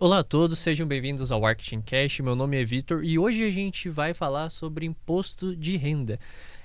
Olá a todos, sejam bem-vindos ao Marketing Cash. Meu nome é Vitor e hoje a gente vai falar sobre imposto de renda.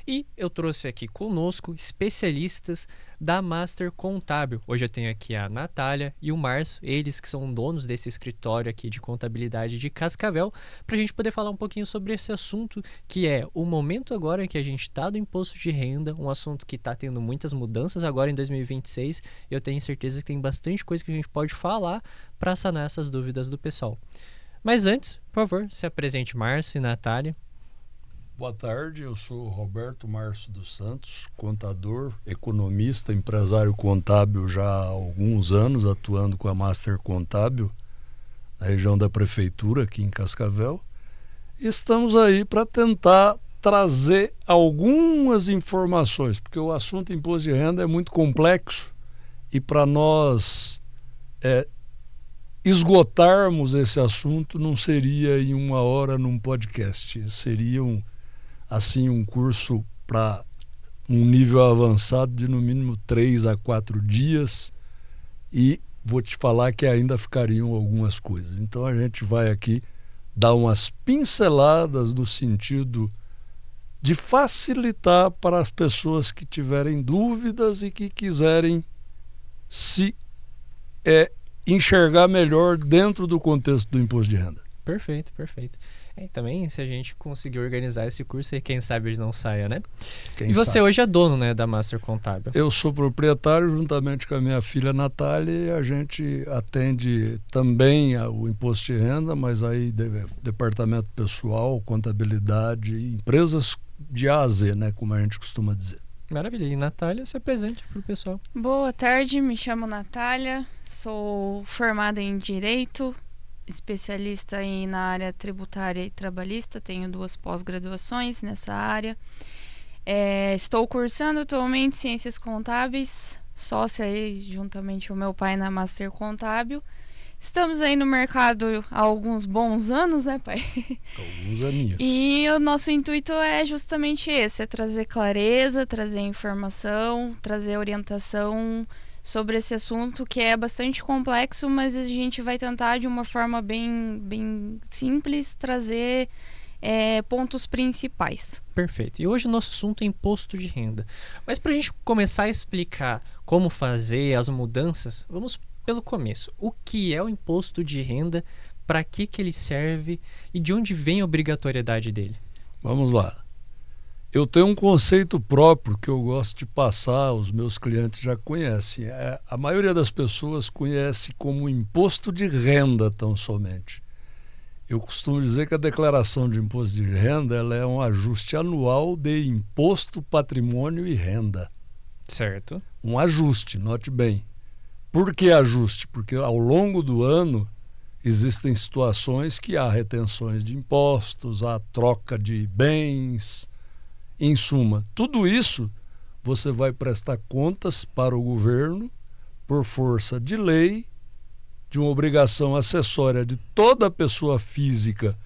E eu trouxe aqui conosco especialistas da Master Contábil. Hoje eu tenho aqui a Natália e o Márcio, eles que são donos desse escritório aqui de contabilidade de Cascavel, para a gente poder falar um pouquinho sobre esse assunto, que é o momento agora que a gente está do imposto de renda, um assunto que está tendo muitas mudanças agora em 2026. Eu tenho certeza que tem bastante coisa que a gente pode falar para sanar essas dúvidas do pessoal. Mas antes, por favor, se apresente Márcio e Natália. Boa tarde, eu sou Roberto Márcio dos Santos, contador, economista, empresário contábil já há alguns anos, atuando com a Master Contábil na região da prefeitura aqui em Cascavel. E estamos aí para tentar trazer algumas informações, porque o assunto imposto de renda é muito complexo e para nós esgotarmos esse assunto não seria em uma hora num podcast, seria um curso para um nível avançado de no mínimo 3 a 4 dias e vou te falar que ainda ficariam algumas coisas. Então a gente vai aqui dar umas pinceladas no sentido de facilitar para as pessoas que tiverem dúvidas e que quiserem se enxergar melhor dentro do contexto do imposto de renda. Perfeito. E também, se a gente conseguir organizar esse curso, aí quem sabe ele não saia, né? E você hoje é dono, né, da Master Contábil? Eu sou proprietário juntamente com a minha filha Natália e a gente atende também o imposto de renda, mas aí departamento pessoal, contabilidade, empresas de A a Z, né, como a gente costuma dizer. Maravilha. E Natália, se apresente para o pessoal. Boa tarde, me chamo Natália, sou formada em Direito, especialista na área tributária e trabalhista, tenho 2 pós-graduações nessa área. Estou cursando atualmente Ciências Contábeis, sócia aí juntamente com meu pai na Master Contábil. Estamos aí no mercado há alguns bons anos, né, pai? Alguns aninhos. E o nosso intuito é justamente esse, é trazer clareza, trazer informação, trazer orientação sobre esse assunto que é bastante complexo, mas a gente vai tentar de uma forma bem simples trazer pontos principais. Perfeito. E hoje o nosso assunto é imposto de renda. Mas para a gente começar a explicar como fazer as mudanças, vamos pelo começo. O que é o imposto de renda, para que ele serve e de onde vem a obrigatoriedade dele? Vamos lá. Eu tenho um conceito próprio que eu gosto de passar, os meus clientes já conhecem. A maioria das pessoas conhece como imposto de renda tão somente. Eu costumo dizer que a declaração de imposto de renda ela é um ajuste anual de imposto, patrimônio e renda. Certo. Um ajuste, note bem. Por que ajuste? Porque ao longo do ano existem situações que há retenções de impostos, há troca de bens. Em suma, tudo isso você vai prestar contas para o governo por força de lei, de uma obrigação acessória de toda pessoa física,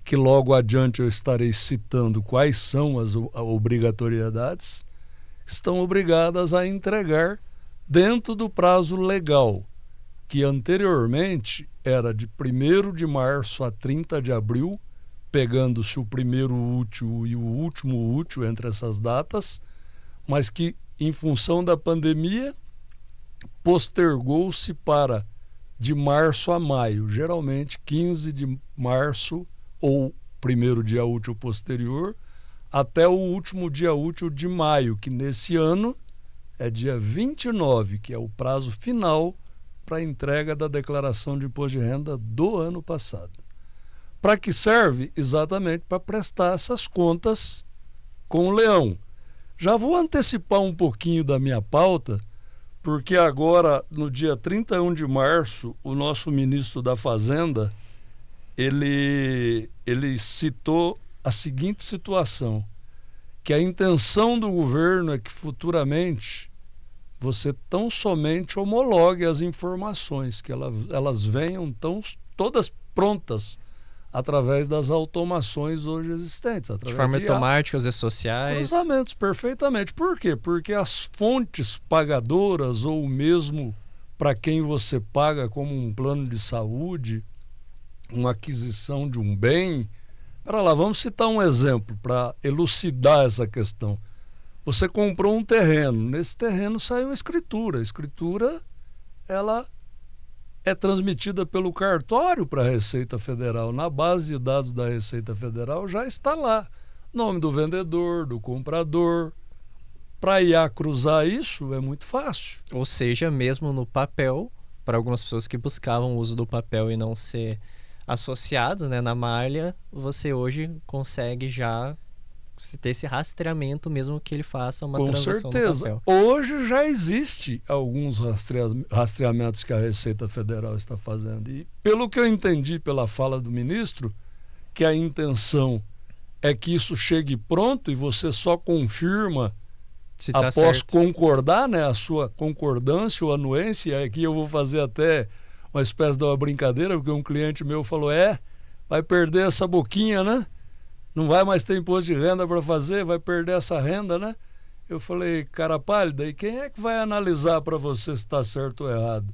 que logo adiante eu estarei citando quais são as obrigatoriedades, estão obrigadas a entregar dentro do prazo legal, que anteriormente era de 1º de março a 30 de abril, pegando-se o primeiro útil e o último útil entre essas datas, mas que, em função da pandemia, postergou-se para de março a maio, geralmente 15 de março ou primeiro dia útil posterior, até o último dia útil de maio, que nesse ano é dia 29, que é o prazo final para a entrega da declaração de imposto de renda do ano passado. Para que serve? Exatamente para prestar essas contas com o leão. Já vou antecipar um pouquinho da minha pauta, porque agora, no dia 31 de março, o nosso ministro da Fazenda, ele citou a seguinte situação, que a intenção do governo é que futuramente você tão somente homologue as informações, que elas venham todas prontas através das automações hoje existentes. De forma automática, as redes sociais. Cruzamentos, perfeitamente. Por quê? Porque as fontes pagadoras, ou mesmo para quem você paga como um plano de saúde, uma aquisição de um bem. Para lá, vamos citar um exemplo para elucidar essa questão. Você comprou um terreno, nesse terreno saiu a escritura. A escritura, ela é transmitida pelo cartório para a Receita Federal. Na base de dados da Receita Federal já está lá. Nome do vendedor, do comprador. Para IA cruzar isso é muito fácil. Ou seja, mesmo no papel, para algumas pessoas que buscavam o uso do papel e não ser associado, né, na malha, você hoje consegue já ter esse rastreamento mesmo que ele faça uma transação no papel. Hoje já existe alguns rastreamentos que a Receita Federal está fazendo. E pelo que eu entendi pela fala do ministro, que a intenção é que isso chegue pronto e você só confirma se tá após certo. concordar, né, a sua concordância ou anuência. Aqui eu vou fazer até uma espécie de uma brincadeira, porque um cliente meu falou, vai perder essa boquinha, né? Não vai mais ter imposto de renda para fazer, vai perder essa renda, né? Eu falei, cara pálida, e quem é que vai analisar para você se está certo ou errado?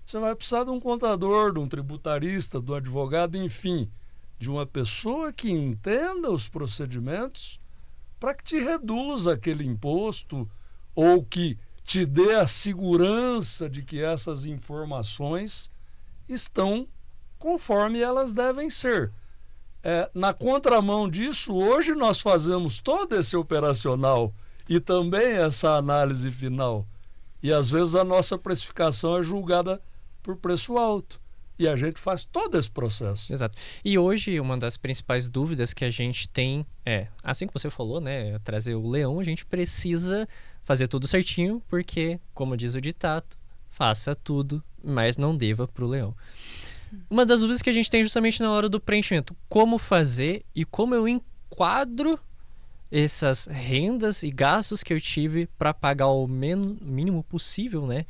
Você vai precisar de um contador, de um tributarista, de um advogado, enfim, de uma pessoa que entenda os procedimentos para que te reduza aquele imposto ou que te dê a segurança de que essas informações estão conforme elas devem ser. Na contramão disso, hoje nós fazemos todo esse operacional e também essa análise final. E às vezes a nossa precificação é julgada por preço alto. E a gente faz todo esse processo. Exato. E hoje uma das principais dúvidas que a gente tem assim que você falou, né, trazer o leão, a gente precisa fazer tudo certinho, porque, como diz o ditado, faça tudo, mas não deva para o leão. Uma das dúvidas que a gente tem justamente na hora do preenchimento, como fazer e como eu enquadro essas rendas e gastos que eu tive para pagar o mínimo possível, né?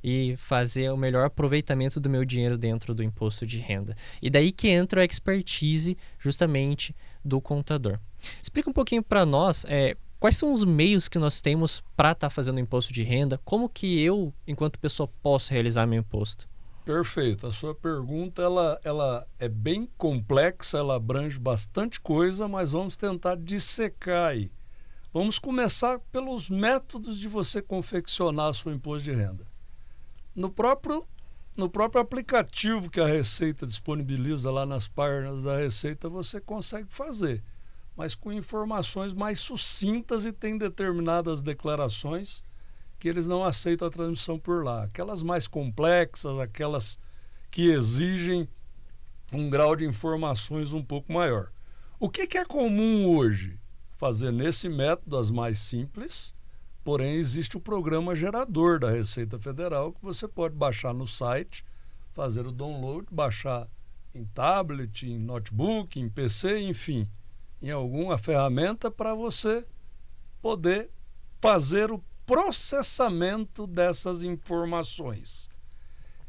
E fazer o melhor aproveitamento do meu dinheiro dentro do imposto de renda. E daí que entra a expertise justamente do contador. Explica um pouquinho para nós quais são os meios que nós temos para estar fazendo o imposto de renda, como que eu, enquanto pessoa, posso realizar meu imposto? Perfeito. A sua pergunta ela é bem complexa, ela abrange bastante coisa, mas vamos tentar dissecar aí. Vamos começar pelos métodos de você confeccionar seu imposto de renda. No próprio aplicativo que a Receita disponibiliza lá nas páginas da Receita, você consegue fazer, mas com informações mais sucintas e tem determinadas declarações que eles não aceitam a transmissão por lá. Aquelas mais complexas, aquelas que exigem um grau de informações um pouco maior. O que é comum hoje? Fazer nesse método as mais simples, porém existe o programa gerador da Receita Federal que você pode baixar no site, fazer o download, baixar em tablet, em notebook, em PC, enfim, em alguma ferramenta para você poder fazer o processamento dessas informações.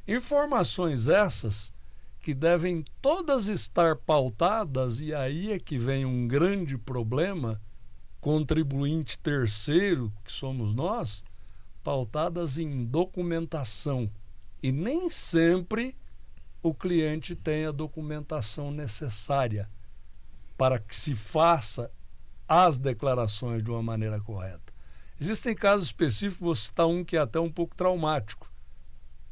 Informações essas que devem todas estar pautadas, e aí é que vem um grande problema, contribuinte terceiro, que somos nós, pautadas em documentação. E nem sempre o cliente tem a documentação necessária para que se faça as declarações de uma maneira correta. Existem casos específicos, vou citar um que é até um pouco traumático.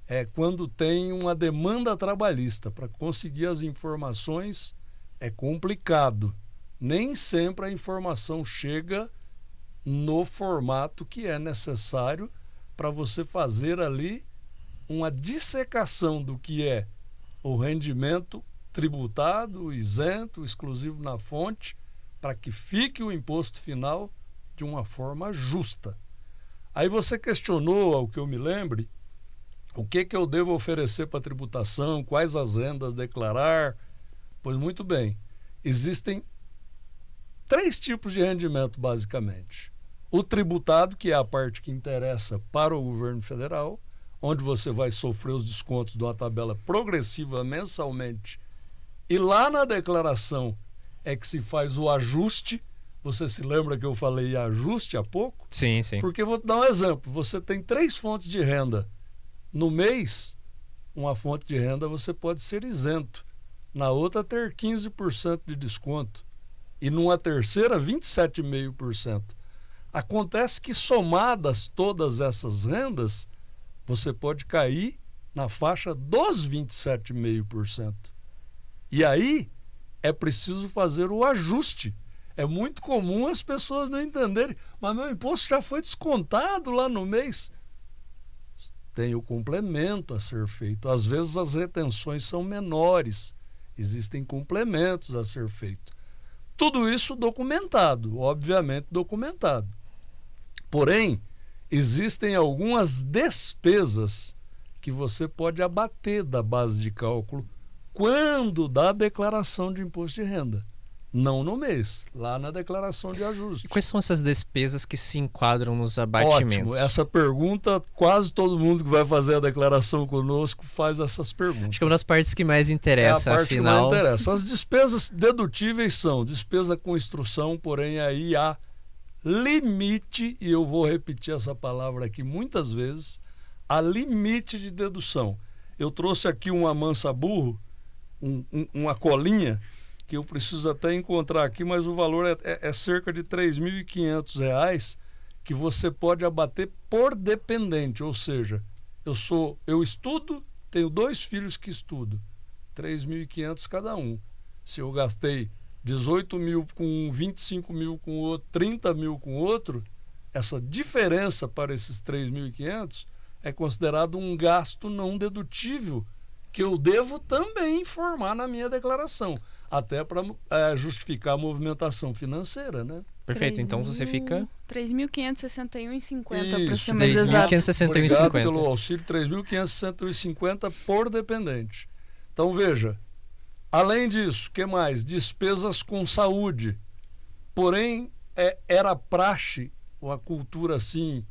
É quando tem uma demanda trabalhista. Para conseguir as informações é complicado. Nem sempre a informação chega no formato que é necessário para você fazer ali uma dissecação do que é o rendimento tributado, isento, exclusivo na fonte, para que fique o imposto final de uma forma justa. Aí você questionou, ao que eu me lembre, o que eu devo oferecer para tributação, quais as rendas declarar. Pois muito bem, existem 3 tipos de rendimento, basicamente. O tributado, que é a parte que interessa para o governo federal, onde você vai sofrer os descontos de uma tabela progressiva mensalmente. E lá na declaração é que se faz o ajuste. Você se lembra que eu falei ajuste há pouco? Sim, sim. Porque vou te dar um exemplo. Você tem 3 fontes de renda. No mês, uma fonte de renda você pode ser isento. na outra ter 15% de desconto e numa terceira 27,5%. Acontece que somadas todas essas rendas, você pode cair na faixa dos 27,5%. E aí é preciso fazer o ajuste. É muito comum as pessoas não entenderem, mas meu imposto já foi descontado lá no mês. Tem o complemento a ser feito. Às vezes as retenções são menores, existem complementos a ser feito. Tudo isso documentado, obviamente documentado. Porém, existem algumas despesas que você pode abater da base de cálculo quando dá a declaração de imposto de renda. Não no mês, lá na declaração de ajuste. E quais são essas despesas que se enquadram nos abatimentos? Ótimo, essa pergunta, quase todo mundo que vai fazer a declaração conosco faz essas perguntas. Acho que é uma das partes que mais interessa, é a parte afinal. que mais interessa. As despesas dedutíveis são despesa com instrução, porém aí há limite, e eu vou repetir essa palavra aqui muitas vezes, há limite de dedução. Eu trouxe aqui um amansa burro, uma colinha, que eu preciso até encontrar aqui, mas o valor é cerca de R$ 3.500 que você pode abater por dependente, ou seja, eu estudo, tenho 2 filhos que estudam, R$ 3.500 cada um. Se eu gastei 18 mil com um, 25 mil com o outro, 30 mil com o outro, essa diferença para esses 3.500 é considerado um gasto não dedutível que eu devo também informar na minha declaração, até para justificar a movimentação financeira, né? Perfeito, então você fica... 3.561,50 para ser Isso, mais exato. 3.561,50. Obrigado pelo auxílio, 3.561,50 por dependente. Então, veja, além disso, o que mais? Despesas com saúde. Porém, era praxe, uma cultura assim,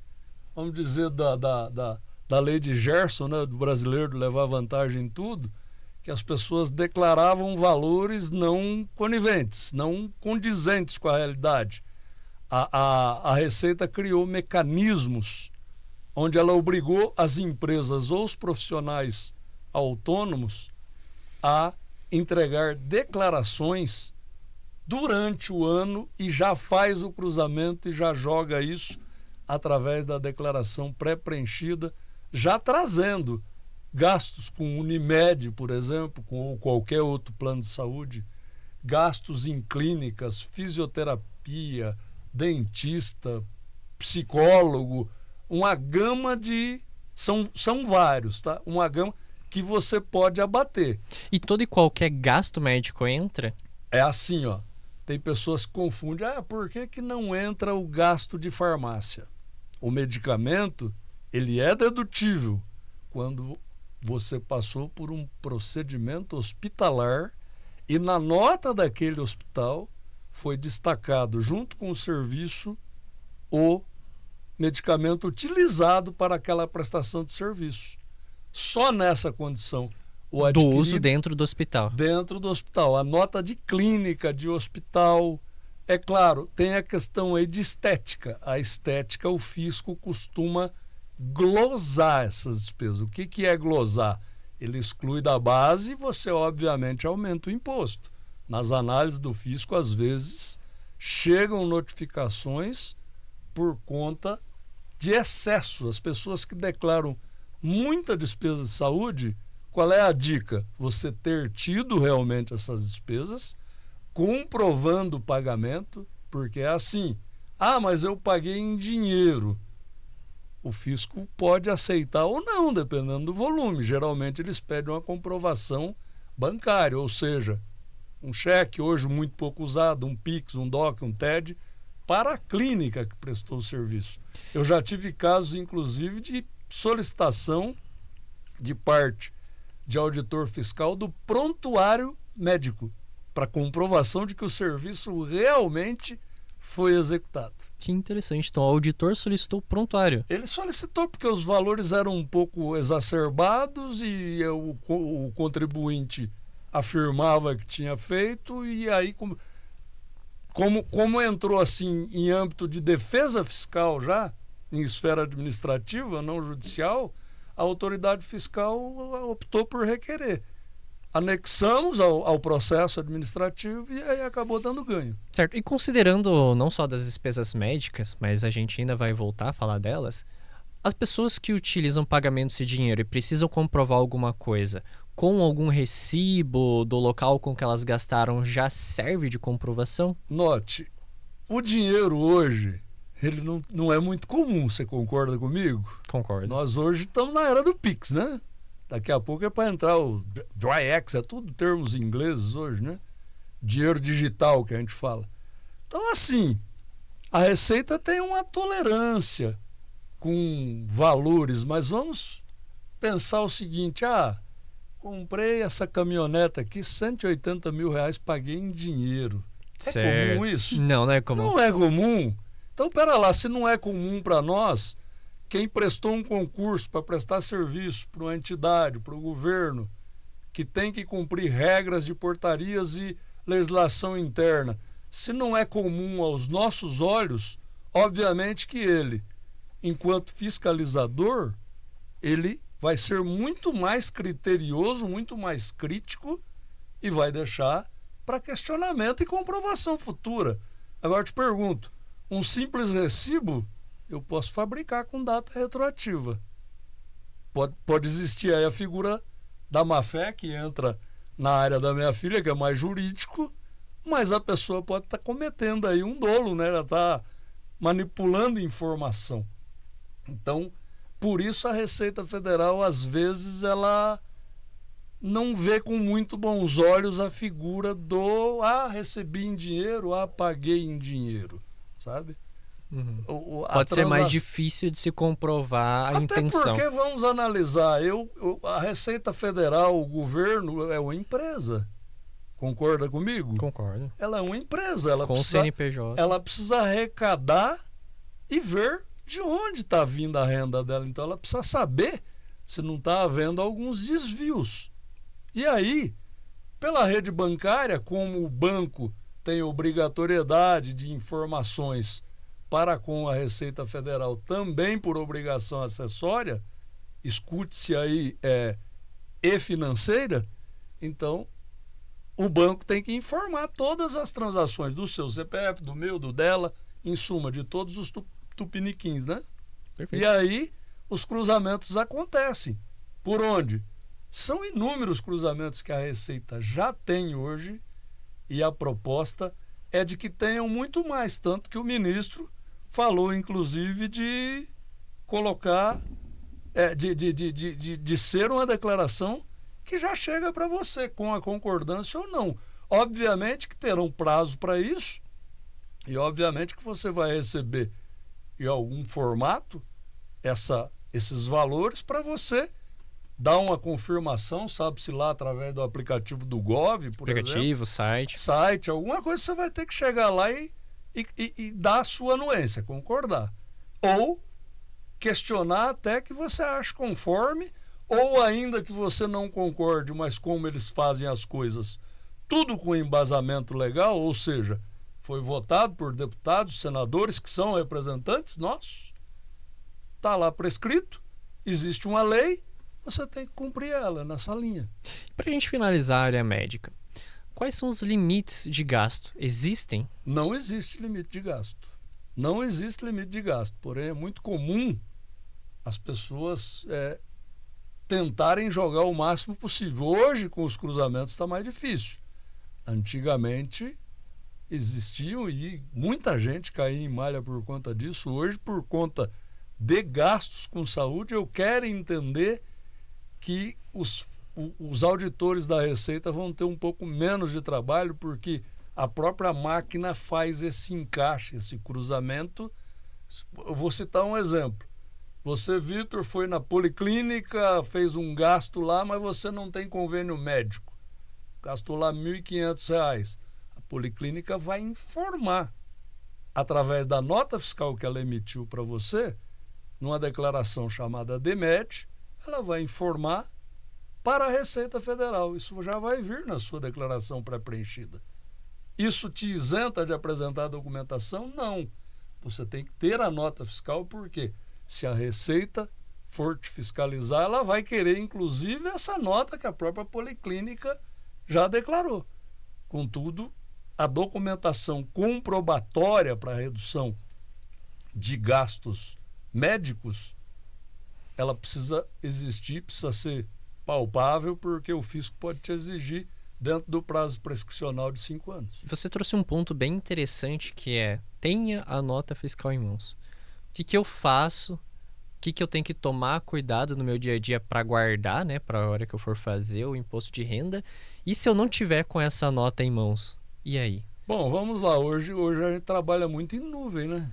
vamos dizer, da lei de Gerson, né, do brasileiro levar vantagem em tudo, que as pessoas declaravam valores não coniventes, não condizentes com a realidade. A Receita criou mecanismos onde ela obrigou as empresas ou os profissionais autônomos a entregar declarações durante o ano e já faz o cruzamento e já joga isso através da declaração pré-preenchida, já trazendo gastos com Unimed, por exemplo, com qualquer outro plano de saúde, gastos em clínicas, fisioterapia, dentista, psicólogo, uma gama de... São vários, tá? Uma gama que você pode abater. E todo e qualquer gasto médico entra? É assim, ó. Tem pessoas que confundem. Por que não entra o gasto de farmácia? O medicamento, ele é dedutível quando você passou por um procedimento hospitalar e na nota daquele hospital foi destacado, junto com o serviço, o medicamento utilizado para aquela prestação de serviço. Só nessa condição, o Do adquirido uso dentro do hospital. dentro do hospital. A nota de clínica de hospital, é claro, tem a questão aí de estética. A estética, o fisco costuma glosar essas despesas. O que é glosar? Ele exclui da base e você, obviamente, aumenta o imposto. Nas análises do fisco, às vezes, chegam notificações por conta de excesso. As pessoas que declaram muita despesa de saúde, qual é a dica? Você ter tido realmente essas despesas, comprovando o pagamento, porque é assim, mas eu paguei em dinheiro. O fisco pode aceitar ou não, dependendo do volume. Geralmente eles pedem uma comprovação bancária, ou seja, um cheque hoje muito pouco usado, um PIX, um DOC, um TED, para a clínica que prestou o serviço. Eu já tive casos, inclusive, de solicitação de parte de auditor fiscal do prontuário médico para comprovação de que o serviço realmente foi executado. Que interessante. Então, o auditor solicitou prontuário. Ele solicitou porque os valores eram um pouco exacerbados e o contribuinte afirmava que tinha feito, e aí como entrou assim em âmbito de defesa fiscal já, em esfera administrativa, não judicial, a autoridade fiscal optou por requerer. anexamos ao processo administrativo e aí acabou dando ganho. Certo. E considerando não só das despesas médicas, mas a gente ainda vai voltar a falar delas, as pessoas que utilizam pagamentos de dinheiro e precisam comprovar alguma coisa com algum recibo do local com que elas gastaram já serve de comprovação? Note, o dinheiro hoje, ele não é muito comum, você concorda comigo? Concordo. Nós hoje estamos na era do Pix, né? Daqui a pouco é para entrar o DryX, é tudo termos ingleses hoje, né? Dinheiro digital que a gente fala. Então, assim, a Receita tem uma tolerância com valores, mas vamos pensar o seguinte, comprei essa caminhoneta aqui, R$180 mil, paguei em dinheiro. É comum isso? Não é comum. Não é comum? Então, pera lá, se não é comum para nós, quem prestou um concurso para prestar serviço para uma entidade, para o governo, que tem que cumprir regras de portarias e legislação interna, se não é comum aos nossos olhos, obviamente que ele, enquanto fiscalizador, ele vai ser muito mais criterioso, muito mais crítico e vai deixar para questionamento e comprovação futura. Agora eu te pergunto, um simples recibo eu posso fabricar com data retroativa. Pode existir aí a figura da má-fé que entra na área da minha filha, que é mais jurídico, mas a pessoa pode estar cometendo aí um dolo, né? Ela está manipulando informação. Então, por isso a Receita Federal, às vezes, ela não vê com muito bons olhos a figura do recebi em dinheiro, paguei em dinheiro, sabe? Uhum. Pode ser mais difícil de se comprovar a intenção. Até porque, vamos analisar, a Receita Federal, o governo, é uma empresa. Concorda comigo? Concordo. Ela é uma empresa. Ela com precisa, CNPJ. Ela precisa arrecadar e ver de onde está vindo a renda dela. Então, ela precisa saber se não está havendo alguns desvios. E aí, pela rede bancária, como o banco tem obrigatoriedade de informações para com a Receita Federal, também por obrigação acessória, escute-se aí, e financeira, então o banco tem que informar todas as transações do seu CPF, do meu, do dela, em suma, de todos os tupiniquins, né? Perfeito. E aí os cruzamentos acontecem. Por onde? São inúmeros cruzamentos que a Receita já tem hoje e a proposta é de que tenham muito mais, tanto que o ministro falou, inclusive, de colocar, de ser uma declaração que já chega para você, com a concordância ou não. Obviamente que terão prazo para isso e obviamente que você vai receber em algum formato esses valores para você dar uma confirmação, sabe-se lá, através do aplicativo do Gov, por exemplo. Site, alguma coisa você vai ter que chegar lá e dar a sua anuência, concordar. Ou questionar até que você ache conforme, ou ainda que você não concorde, mas como eles fazem as coisas, tudo com embasamento legal, ou seja, foi votado por deputados, senadores, que são representantes nossos, está lá prescrito, existe uma lei, você tem que cumprir ela nessa linha. Para a gente finalizar a área médica, quais são os limites de gasto? Existem? Não existe limite de gasto. Não existe limite de gasto. Porém, é muito comum as pessoas tentarem jogar o máximo possível. Hoje, com os cruzamentos, está mais difícil. Antigamente, existiam e muita gente caía em malha por conta disso. Hoje, por conta de gastos com saúde, eu quero entender que os auditores da Receita vão ter um pouco menos de trabalho, porque a própria máquina faz esse encaixe, esse cruzamento. Eu vou citar um exemplo. Você, Vitor, foi na policlínica, fez um gasto lá, mas você não tem convênio médico. Gastou lá R$ 1.500. A policlínica vai informar, através da nota fiscal que ela emitiu para você, numa declaração chamada DEMET, ela vai informar para a Receita Federal. Isso já vai vir na sua declaração pré-preenchida. Isso te isenta de apresentar a documentação? Não. Você tem que ter a nota fiscal, porque se a Receita for te fiscalizar, ela vai querer, inclusive, essa nota que a própria policlínica já declarou. Contudo, a documentação comprobatória para a redução de gastos médicos, ela precisa existir, precisa ser palpável, porque o fisco pode te exigir dentro do prazo prescricional de 5 anos. Você trouxe um ponto bem interessante, que é: tenha a nota fiscal em mãos. O que eu faço? O que eu tenho que tomar cuidado no meu dia a dia para guardar, né, para a hora que eu for fazer o imposto de renda? E se eu não tiver com essa nota em mãos? E aí? Bom, vamos lá. Hoje a gente trabalha muito em nuvem, né?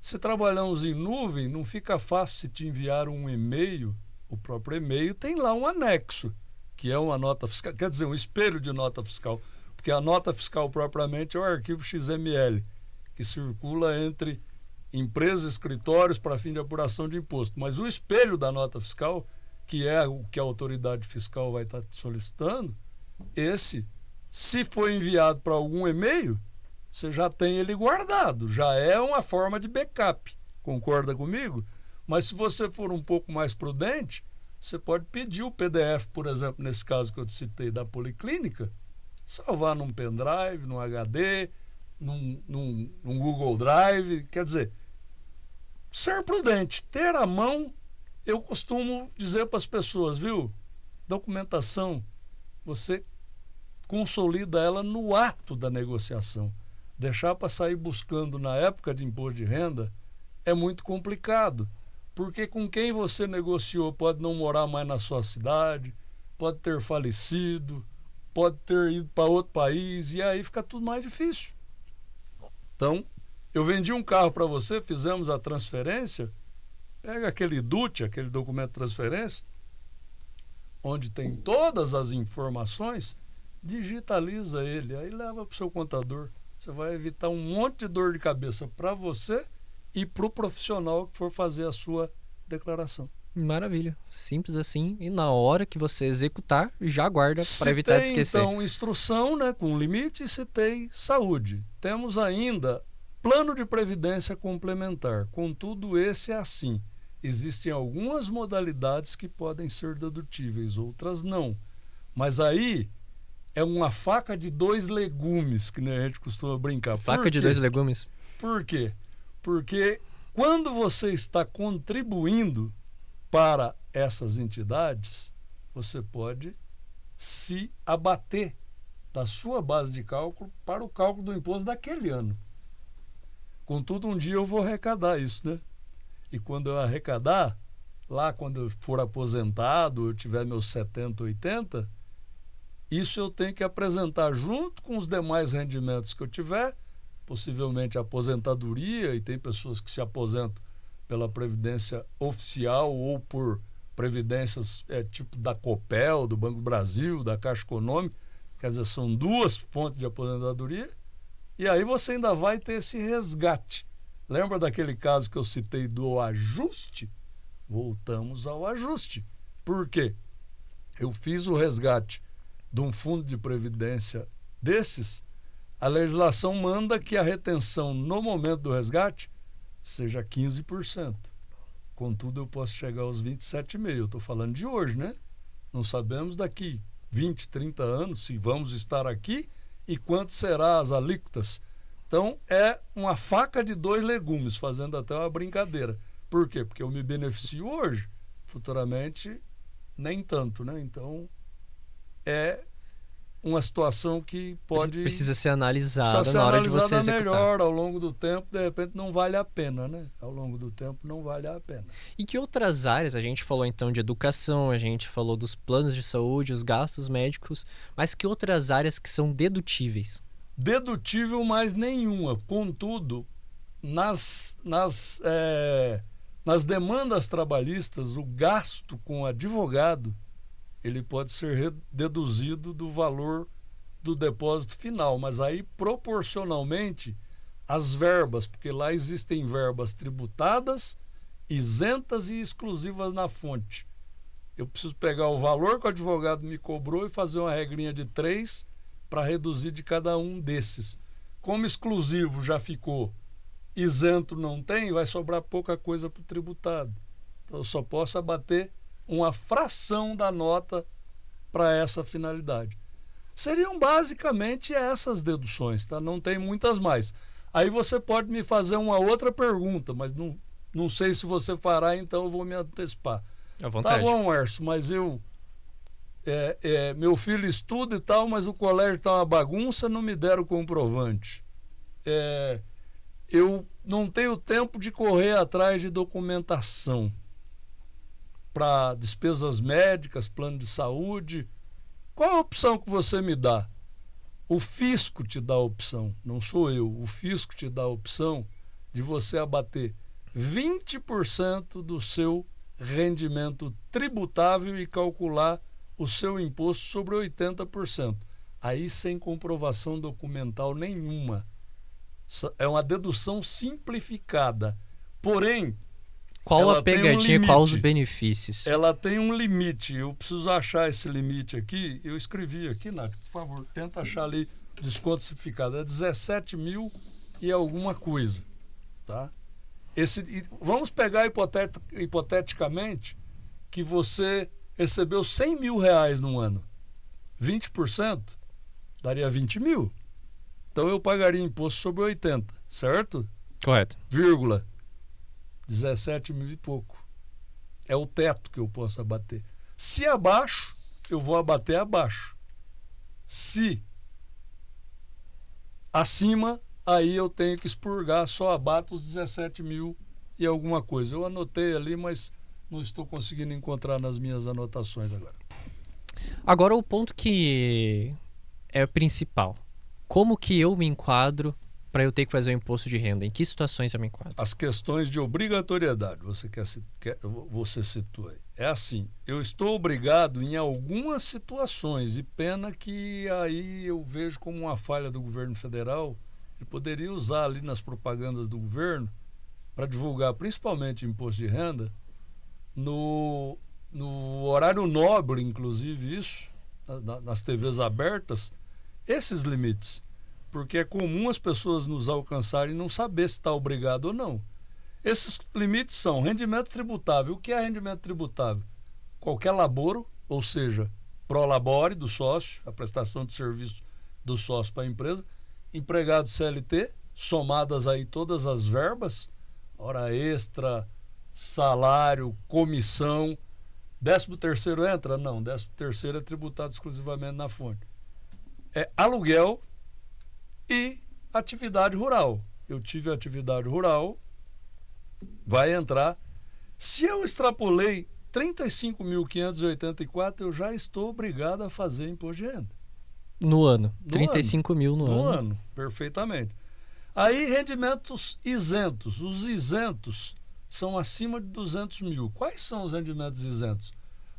Se trabalhamos em nuvem, não fica fácil se te enviar um e-mail. O próprio e-mail tem lá um anexo, que é uma nota fiscal, quer dizer, um espelho de nota fiscal. Porque a nota fiscal propriamente é o arquivo XML, que circula entre empresas e escritórios para fim de apuração de imposto. Mas o espelho da nota fiscal, que é o que a autoridade fiscal vai estar solicitando, esse, se for enviado para algum e-mail, você já tem ele guardado, já é uma forma de backup. Concorda comigo? Mas se você for um pouco mais prudente, você pode pedir o PDF, por exemplo, nesse caso que eu te citei da Policlínica, salvar num pendrive, num HD, num Google Drive. Quer dizer, ser prudente, ter à mão. Eu costumo dizer para as pessoas, viu? Documentação, você consolida ela no ato da negociação. Deixar para sair buscando na época de imposto de renda é muito complicado, porque com quem você negociou pode não morar mais na sua cidade, pode ter falecido, pode ter ido para outro país, e aí fica tudo mais difícil. Então, eu vendi um carro para você, fizemos a transferência, pega aquele DUT, aquele documento de transferência, onde tem todas as informações, digitaliza ele, aí leva para o seu contador. Você vai evitar um monte de dor de cabeça para você e para o profissional que for fazer a sua declaração. Maravilha. Simples assim. E na hora que você executar, já guarda para evitar de esquecer. Então, instrução, né, com limite, e citei saúde. Temos ainda plano de previdência complementar. Contudo, esse é assim. Existem algumas modalidades que podem ser dedutíveis, outras não. Mas aí é uma faca de 2 legumes, que a gente costuma brincar. Faca de 2 legumes? Por quê? Porque quando você está contribuindo para essas entidades, você pode se abater da sua base de cálculo para o cálculo do imposto daquele ano. Contudo, um dia eu vou arrecadar isso, né? E quando eu arrecadar, lá quando eu for aposentado, eu tiver meus 70, 80, isso eu tenho que apresentar junto com os demais rendimentos que eu tiver, possivelmente a aposentadoria, e tem pessoas que se aposentam pela previdência oficial ou por previdências tipo da Copel, do Banco do Brasil, da Caixa Econômica, quer dizer, são 2 fontes de aposentadoria, e aí você ainda vai ter esse resgate. Lembra daquele caso que eu citei do ajuste? Voltamos ao ajuste. Por quê? Eu fiz o resgate de um fundo de previdência desses, a legislação manda que a retenção no momento do resgate seja 15%. Contudo, eu posso chegar aos 27,5%. Eu estou falando de hoje, né? Não sabemos daqui 20, 30 anos se vamos estar aqui e quanto serão as alíquotas. Então, é uma faca de 2 legumes, fazendo até uma brincadeira. Por quê? Porque eu me beneficio hoje, futuramente nem tanto, né? Então, é uma situação que precisa ser analisada na hora de você executar. Melhor ao longo do tempo, de repente não vale a pena, né? Ao longo do tempo não vale a pena. E que outras áreas, a gente falou então de educação, a gente falou dos planos de saúde, os gastos médicos, mas que outras áreas que são dedutíveis? Dedutível mais nenhuma. Contudo, nas demandas trabalhistas, o gasto com advogado, ele pode ser deduzido do valor do depósito final, mas aí proporcionalmente às verbas, porque lá existem verbas tributadas, isentas e exclusivas na fonte. Eu preciso pegar o valor que o advogado me cobrou e fazer uma regrinha de 3 para reduzir de cada um desses. Como exclusivo já ficou, isento não tem, vai sobrar pouca coisa para o tributado. Então, eu só posso abater uma fração da nota para essa finalidade. Seriam basicamente essas deduções, tá? Não tem muitas mais. Aí você pode me fazer uma outra pergunta, mas não sei se você fará, então eu vou me antecipar. À vontade. Tá bom, Erso, mas meu filho estuda e tal, mas o colégio está uma bagunça, não me deram comprovante. Eu não tenho tempo de correr atrás de documentação para despesas médicas, plano de saúde. Qual a opção que você me dá? O fisco te dá a opção, não sou eu. O fisco te dá a opção de você abater 20% do seu rendimento tributável e calcular o seu imposto sobre 80%. Aí sem comprovação documental nenhuma. É uma dedução simplificada. Porém, qual a pegadinha, qual os benefícios? Ela tem um limite. Eu preciso achar esse limite aqui. Eu escrevi aqui, Nath, por favor, tenta achar ali o desconto simplificado. É 17 mil e alguma coisa. Tá? Vamos pegar hipoteticamente que você recebeu 100 mil reais no ano. 20% daria 20 mil. Então eu pagaria imposto sobre 80, certo? Correto. Vírgula. 17 mil e pouco. É o teto que eu posso abater. Se abaixo, eu vou abater abaixo. Se acima, aí eu tenho que expurgar, só abato os 17 mil e alguma coisa. Eu anotei ali, mas não estou conseguindo encontrar nas minhas anotações agora. Agora o ponto que é o principal. Como que eu me enquadro para eu ter que fazer o imposto de renda? Em que situações eu me enquadro? As questões de obrigatoriedade, você citou aí. É assim, eu estou obrigado em algumas situações, e pena que aí eu vejo como uma falha do governo federal, e poderia usar ali nas propagandas do governo para divulgar principalmente imposto de renda, no horário nobre, inclusive isso, nas TVs abertas, esses limites. Porque é comum as pessoas nos alcançarem e não saber se está obrigado ou não. Esses limites são rendimento tributável. O que é rendimento tributável? Qualquer laboro, ou seja, prolabore do sócio, a prestação de serviço do sócio para a empresa, empregado CLT, somadas aí todas as verbas, hora extra, salário, comissão. 13º entra? Não, 13º é tributado exclusivamente na fonte. É aluguel e atividade rural. Eu tive atividade rural, vai entrar. Se eu extrapolei 35.584, eu já estou obrigado a fazer imposto de renda. No ano. 35 mil no ano. No ano, perfeitamente. Aí, rendimentos isentos. Os isentos são acima de 200 mil. Quais são os rendimentos isentos?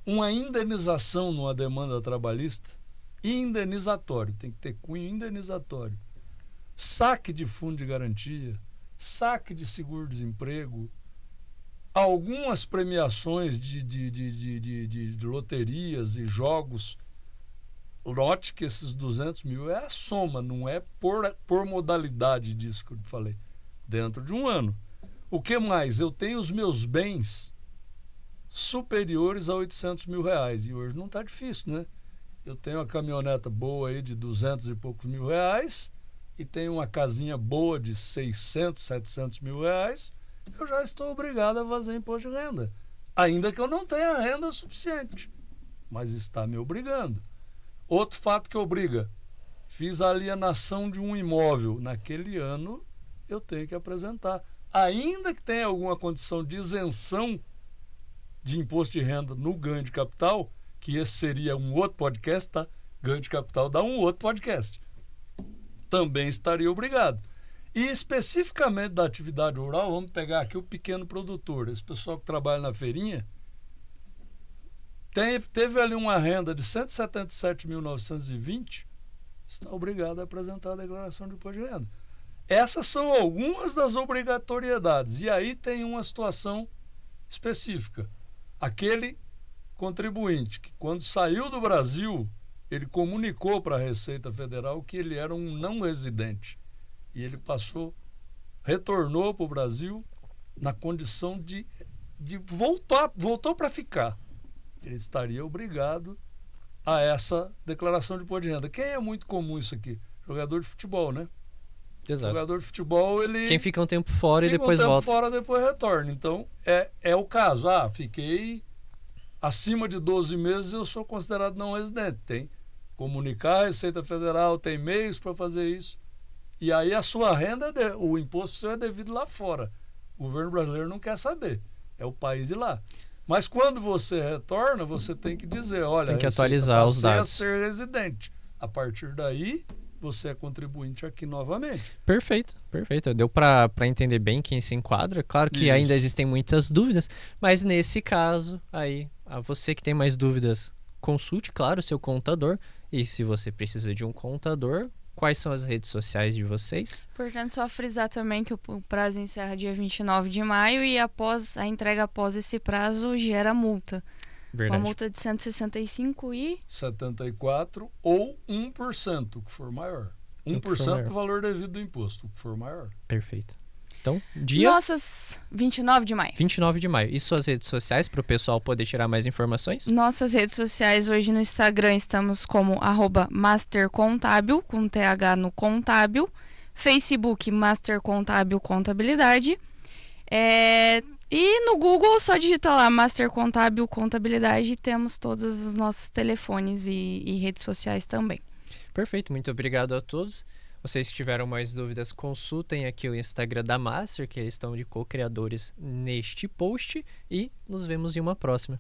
Uma indenização numa demanda trabalhista, indenizatório, tem que ter cunho indenizatório. Saque de fundo de garantia, saque de seguro-desemprego, algumas premiações de loterias e jogos. Note que esses 200 mil é a soma, não é por modalidade disso que eu falei, dentro de um ano. O que mais? Eu tenho os meus bens superiores a 800 mil reais, e hoje não está difícil, né? Eu tenho uma caminhoneta boa aí de 200 e poucos mil reais, e tenho uma casinha boa de 600, 700 mil reais, eu já estou obrigado a fazer imposto de renda. Ainda que eu não tenha renda suficiente, mas está me obrigando. Outro fato que obriga, fiz a alienação de um imóvel. Naquele ano, eu tenho que apresentar. Ainda que tenha alguma condição de isenção de imposto de renda no ganho de capital, que esse seria um outro podcast, tá? Ganho de capital dá um outro podcast. Também estaria obrigado. E especificamente da atividade rural, vamos pegar aqui o pequeno produtor, esse pessoal que trabalha na feirinha, teve ali uma renda de 177.920, está obrigado a apresentar a declaração de imposto de renda. Essas são algumas das obrigatoriedades. E aí tem uma situação específica. Aquele contribuinte que, quando saiu do Brasil, ele comunicou para a Receita Federal que ele era um não residente. E ele retornou para o Brasil na condição de voltou para ficar, ele estaria obrigado a essa declaração de imposto de renda. Quem é muito comum isso aqui? Jogador de futebol, né? Exato. Jogador de futebol, ele... Quem fica um tempo fora e fica depois um tempo volta. fora, depois retorna. Então, é o caso. Fiquei acima de 12 meses, eu sou considerado não residente. Tem comunicar a Receita Federal, tem meios para fazer isso. E aí a sua renda, o imposto seu é devido lá fora. O governo brasileiro não quer saber. É o país de lá. Mas quando você retorna, você tem que dizer, olha, Tem que Receita, atualizar os passei dados. a ser residente. A partir daí, você é contribuinte aqui novamente. Perfeito. Deu para entender bem quem se enquadra. Claro que Isso. ainda existem muitas dúvidas, mas nesse caso, aí, a você que tem mais dúvidas, consulte, claro, o seu contador. E se você precisa de um contador, quais são as redes sociais de vocês? Portanto, só frisar também que o prazo encerra dia 29 de maio e após a entrega após esse prazo gera multa. Verdade. Uma multa de 165 e... 74 ou 1%, o que for maior. 1% do valor devido do imposto, o que for maior. Perfeito. Então, dia Nossas 29 de maio. 29 de maio. E suas redes sociais para o pessoal poder tirar mais informações? Nossas redes sociais, hoje no Instagram estamos como @mastercontábil, com TH no contábil. Facebook, Master Contábil Contabilidade. E no Google, só digita lá Master Contábil Contabilidade e temos todos os nossos telefones e redes sociais também. Perfeito, muito obrigado a todos. Vocês que tiveram mais dúvidas, consultem aqui o Instagram da Master, que eles estão de co-criadores neste post. E nos vemos em uma próxima.